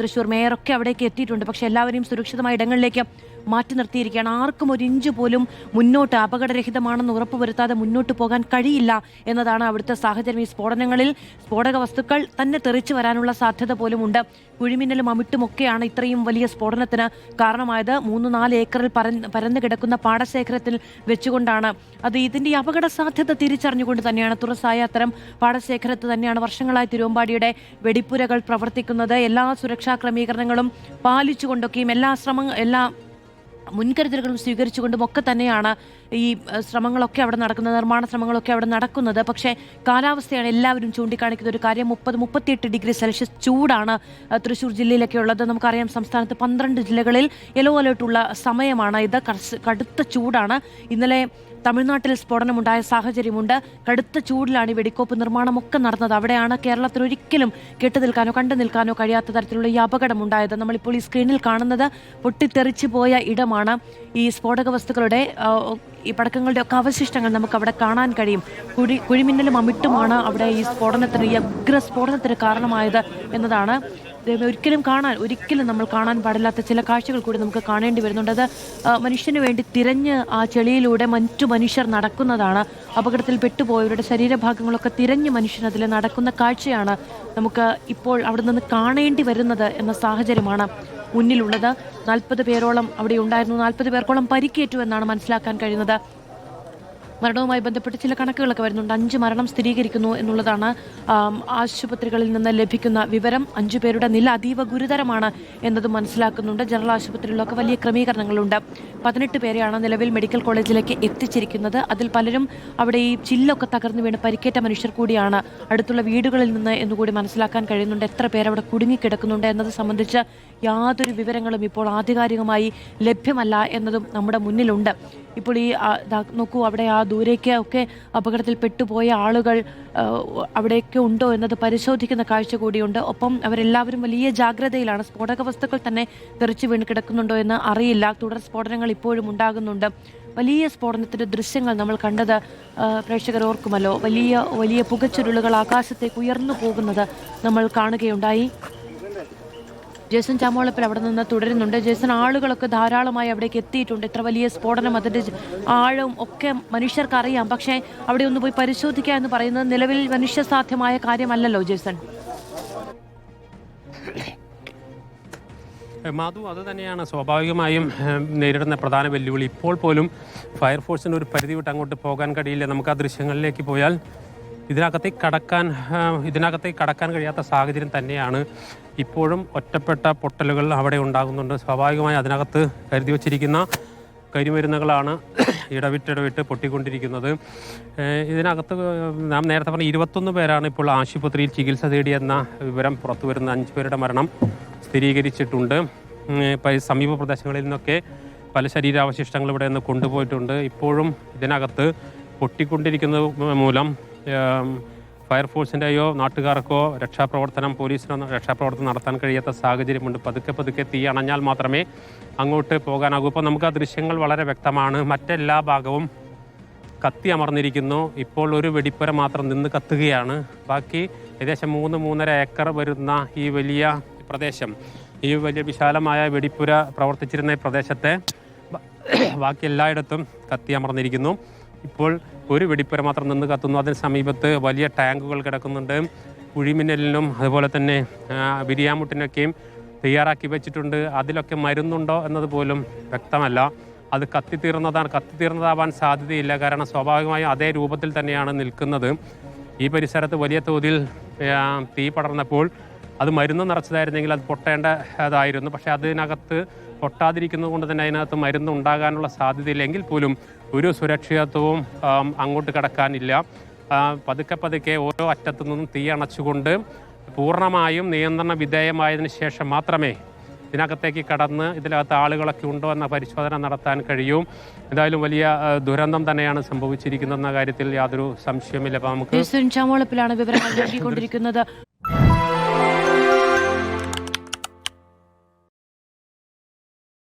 തൃശ്ശൂർ മേയറൊക്കെ അവിടേക്ക് എത്തിയിട്ടുണ്ട്. പക്ഷെ എല്ലാവരെയും സുരക്ഷിതമായ ഇടങ്ങളിലേക്ക് മാറ്റി നിർത്തിയിരിക്കുകയാണ്. ആർക്കും ഒരു ഇഞ്ച് പോലും മുന്നോട്ട് അപകടരഹിതമാണെന്ന് ഉറപ്പുവരുത്താതെ മുന്നോട്ട് പോകാൻ കഴിയില്ല എന്നതാണ് അവിടുത്തെ സാഹചര്യം. ഈ സ്ഫോടനങ്ങളിൽ സ്ഫോടക വസ്തുക്കൾ തന്നെ തെറിച്ചു വരാനുള്ള സാധ്യത പോലുമുണ്ട്. കുഴിമിന്നലും അമിട്ടുമൊക്കെയാണ് ഇത്രയും വലിയ സ്ഫോടനത്തിന് കാരണമായത്. 3-4 ഏക്കറിൽ പരന്നു കിടക്കുന്ന പാടശേഖരത്തിൽ വെച്ചുകൊണ്ടാണ് അത്. ഇതിന്റെ അപകട സാധ്യത തിരിച്ചറിഞ്ഞുകൊണ്ട് തന്നെയാണ് തുറസായ അത്തരം പാടശേഖരത്ത് തന്നെയാണ് വർഷങ്ങളായി തിരുവമ്പാടിയുടെ വെടിപ്പുരകൾ പ്രവർത്തിക്കുന്നത്. എല്ലാ സുരക്ഷാ ക്രമീകരണങ്ങളും പാലിച്ചുകൊണ്ടൊക്കെയും എല്ലാ മുൻകരുതലുകളും സ്വീകരിച്ചുകൊണ്ടും ഒക്കെ തന്നെയാണ് ഈ ശ്രമങ്ങളൊക്കെ അവിടെ നടക്കുന്നത്, നിർമ്മാണ ശ്രമങ്ങളൊക്കെ അവിടെ നടക്കുന്നത്. പക്ഷേ കാലാവസ്ഥയാണ് എല്ലാവരും ചൂണ്ടിക്കാണിക്കുന്ന ഒരു കാര്യം. 30-38 ഡിഗ്രി സെൽഷ്യസ് ചൂടാണ് തൃശ്ശൂർ ജില്ലയിലൊക്കെ ഉള്ളത്. നമുക്കറിയാം സംസ്ഥാനത്ത് 12 ജില്ലകളിൽ യെല്ലോ അലേർട്ടുള്ള സമയമാണ് ഇത്. കടുത്ത ചൂടാണ്. ഇന്നലെ തമിഴ്നാട്ടിൽ സ്ഫോടനമുണ്ടായ സാഹചര്യമുണ്ട്. കടുത്ത ചൂടിലാണ് ഈ വെടിക്കോപ്പ് നിർമ്മാണമൊക്കെ നടന്നത്. അവിടെയാണ് കേരളത്തിൽ ഒരിക്കലും കെട്ടുനിൽക്കാനോ കണ്ടു നിൽക്കാനോ കഴിയാത്ത തരത്തിലുള്ള ഈ അപകടമുണ്ടായത്. നമ്മളിപ്പോൾ ഈ സ്ക്രീനിൽ കാണുന്നത് പൊട്ടിത്തെറിച്ചു പോയ ഇടമാണ്. ഈ സ്ഫോടക വസ്തുക്കളുടെ ഈ പടക്കങ്ങളുടെ ഒക്കെ അവശിഷ്ടങ്ങൾ നമുക്ക് അവിടെ കാണാൻ കഴിയും. കുഴിമിന്നലും അമിട്ടുമാണ് അവിടെ ഈ സ്ഫോടനത്തിന്, ഈ അഗ്രസ്ഫോടനത്തിന് കാരണമായത് എന്നതാണ്. ഒരിക്കലും നമ്മൾ കാണാൻ പാടില്ലാത്ത ചില കാഴ്ചകൾ കൂടി നമുക്ക് കാണേണ്ടി വരുന്നുണ്ട്. അത് മനുഷ്യന് വേണ്ടി തിരഞ്ഞ് ആ ചെളിയിലൂടെ മറ്റു മനുഷ്യർ നടക്കുന്നതാണ്. അപകടത്തിൽ പെട്ടുപോയവരുടെ ശരീരഭാഗങ്ങളൊക്കെ തിരഞ്ഞ് മനുഷ്യൻ അതിൽ നടക്കുന്ന കാഴ്ചയാണ് നമുക്ക് ഇപ്പോൾ അവിടെ നിന്ന് കാണേണ്ടി വരുന്നത് എന്ന സാഹചര്യമാണ് മുന്നിലുള്ളത്. 40 പേരോളം അവിടെ ഉണ്ടായിരുന്നു. 40 പേർക്കോളം പരിക്കേറ്റു എന്നാണ് മനസ്സിലാക്കാൻ കഴിയുന്നത്. മരണവുമായി ബന്ധപ്പെട്ട് ചില കണക്കുകളൊക്കെ വരുന്നുണ്ട്. 5 മരണം സ്ഥിരീകരിക്കുന്നു എന്നുള്ളതാണ് ആശുപത്രികളിൽ നിന്ന് ലഭിക്കുന്ന വിവരം. 5 പേരുടെ നില അതീവ ഗുരുതരമാണ് എന്നതും മനസ്സിലാക്കുന്നുണ്ട്. ജനറൽ ആശുപത്രികളിലൊക്കെ വലിയ ക്രമീകരണങ്ങളുണ്ട്. 18 പേരെയാണ് നിലവിൽ മെഡിക്കൽ കോളേജിലേക്ക് എത്തിച്ചിരിക്കുന്നത്. അതിൽ പലരും അവിടെ ഈ ചില്ലൊക്കെ തകർന്നു വീണ് പരിക്കേറ്റ മനുഷ്യർ കൂടിയാണ്, അടുത്തുള്ള വീടുകളിൽ നിന്ന് എന്നുകൂടി മനസ്സിലാക്കാൻ കഴിയുന്നുണ്ട്. എത്ര പേരവിടെ കുടുങ്ങിക്കിടക്കുന്നുണ്ട് എന്നത് സംബന്ധിച്ച് യാതൊരു വിവരങ്ങളും ഇപ്പോൾ ആധികാരികമായി ലഭ്യമല്ല എന്നതും നമ്മുടെ മുന്നിലുണ്ട്. ഇപ്പോൾ ഈ നോക്കൂ, അവിടെ ആ ദൂരേക്ക് ഒക്കെ അപകടത്തിൽ പെട്ടുപോയ ആളുകൾ അവിടെയൊക്കെ ഉണ്ടോ എന്നത് പരിശോധിക്കുന്ന കാഴ്ച കൂടിയുണ്ട്. ഒപ്പം അവരെല്ലാവരും വലിയ ജാഗ്രതയിലാണ്. സ്ഫോടക വസ്തുക്കൾ തന്നെ തെറിച്ചു വീണ് കിടക്കുന്നുണ്ടോ എന്ന് അറിയില്ല. തുടർ സ്ഫോടനങ്ങൾ ഇപ്പോഴും ഉണ്ടാകുന്നുണ്ട്. വലിയ സ്ഫോടനത്തിന്റെ ദൃശ്യങ്ങൾ നമ്മൾ കണ്ടത് പ്രേക്ഷകർ ഓർക്കുമല്ലോ. വലിയ വലിയ പുകച്ചുരുളുകൾ ആകാശത്തേക്ക് ഉയർന്നു പോകുന്നത് നമ്മൾ കാണുകയുണ്ടായി. ജേസൺ ചാമോളപ്പിൽ അവിടെ നിന്ന് തുടരുന്നുണ്ട്. ജേസൺ, ആളുകളൊക്കെ ധാരാളമായി അവിടേക്ക് എത്തിയിട്ടുണ്ട്. ഇത്ര വലിയ സ്ഫോടനം, അതിൻ്റെ ആഴവും ഒക്കെ മനുഷ്യർക്ക് അറിയാം. പക്ഷേ അവിടെ ഒന്ന് പോയി പരിശോധിക്കുക എന്ന് പറയുന്നത് നിലവിൽ മനുഷ്യസാധ്യമായ കാര്യമല്ലല്ലോ ജേസൺ. മാധു, അത് തന്നെയാണ് സ്വാഭാവികമായും നേരിടുന്ന പ്രധാന വെല്ലുവിളി. ഇപ്പോൾ പോലും ഫയർഫോഴ്സിന് ഒരു പരിധി വിട്ട് അങ്ങോട്ട് പോകാൻ കഴിയില്ല. നമുക്ക് ആ ദൃശ്യങ്ങളിലേക്ക് പോയാൽ ഇതിനകത്തേക്ക് കടക്കാൻ കഴിയാത്ത സാഹചര്യം തന്നെയാണ്. ഇപ്പോഴും ഒറ്റപ്പെട്ട പൊട്ടലുകൾ അവിടെ ഉണ്ടാകുന്നുണ്ട്. സ്വാഭാവികമായി അതിനകത്ത് കരുതി വച്ചിരിക്കുന്ന കരിമരുന്നുകളാണ് ഇടവിട്ട് പൊട്ടിക്കൊണ്ടിരിക്കുന്നത്. ഇതിനകത്ത് നാം നേരത്തെ പറഞ്ഞ 21 പേരാണ് ഇപ്പോൾ ആശുപത്രിയിൽ ചികിത്സ തേടിയെന്ന വിവരം പുറത്തു വരുന്ന. 5 പേരുടെ മരണം സ്ഥിരീകരിച്ചിട്ടുണ്ട്. സമീപ പ്രദേശങ്ങളിൽ നിന്നൊക്കെ പല ശരീരാവശിഷ്ടങ്ങൾ ഇവിടെ നിന്ന് കൊണ്ടുപോയിട്ടുണ്ട്. ഇപ്പോഴും ഇതിനകത്ത് പൊട്ടിക്കൊണ്ടിരിക്കുന്നത് മൂലം ഫയർഫോഴ്സിൻ്റെയോ നാട്ടുകാർക്കോ പോലീസിനോ രക്ഷാപ്രവർത്തനം നടത്താൻ കഴിയാത്ത സാഹചര്യമുണ്ട്. പതുക്കെ തീ അണഞ്ഞാൽ മാത്രമേ അങ്ങോട്ട് പോകാനാകൂ. ഇപ്പോൾ നമുക്ക് ആ ദൃശ്യങ്ങൾ വളരെ വ്യക്തമാണ്. മറ്റെല്ലാ ഭാഗവും കത്തി അമർന്നിരിക്കുന്നു. ഇപ്പോൾ ഒരു വെടിപ്പുര മാത്രം നിന്ന് കത്തുകയാണ്. ബാക്കി ഏകദേശം 3-3.5 ഏക്കർ വരുന്ന ഈ വലിയ പ്രദേശം, ഈ വലിയ വിശാലമായ വെടിപ്പുര പ്രവർത്തിച്ചിരുന്ന ഈ പ്രദേശത്തെ ബാക്കി എല്ലായിടത്തും കത്തി അമർന്നിരിക്കുന്നു. ഇപ്പോൾ ഒരു വെടിപ്പുര മാത്രം നിന്ന് കത്തുന്നു. അതിന് സമീപത്ത് വലിയ ടാങ്കുകൾ കിടക്കുന്നുണ്ട്. കുഴിമിന്നലിനും അതുപോലെ തന്നെ ബിരിയാമുട്ടിനൊക്കെയും തയ്യാറാക്കി വെച്ചിട്ടുണ്ട്. അതിലൊക്കെ മരുന്നുണ്ടോ എന്നതുപോലും വ്യക്തമല്ല. അത് കത്തിത്തീർന്നതാവാൻ സാധ്യതയില്ല. കാരണം സ്വാഭാവികമായും അതേ രൂപത്തിൽ തന്നെയാണ് നിൽക്കുന്നത്. ഈ പരിസരത്ത് വലിയ തോതിൽ തീ പടർന്നപ്പോൾ അത് മരുന്ന് നിറച്ചതായിരുന്നെങ്കിൽ അത് പൊട്ടേണ്ടതായിരുന്നു. പക്ഷേ അതിനകത്ത് പൊട്ടാതിരിക്കുന്നത് കൊണ്ട് തന്നെ അതിനകത്ത് മരുന്ന് ഉണ്ടാകാനുള്ള സാധ്യതയില്ലെങ്കിൽ പോലും ഒരു സുരക്ഷിതത്വവും അങ്ങോട്ട് കടക്കാനില്ല. പതുക്കെ ഓരോ അറ്റത്തു നിന്നും തീ അണച്ചുകൊണ്ട് പൂർണ്ണമായും നിയന്ത്രണ വിധേയമായതിനു ശേഷം മാത്രമേ ഇതിനകത്തേക്ക് കടന്ന് ഇതിനകത്ത് ആളുകളൊക്കെ ഉണ്ടോ എന്ന പരിശോധന നടത്താൻ കഴിയും. എന്തായാലും വലിയ ദുരന്തം തന്നെയാണ് സംഭവിച്ചിരിക്കുന്നതെന്ന കാര്യത്തിൽ യാതൊരു സംശയമില്ല. അപ്പോൾ നമുക്ക് വിവരങ്ങൾ നൽകിക്കൊണ്ടിരിക്കുന്നത്.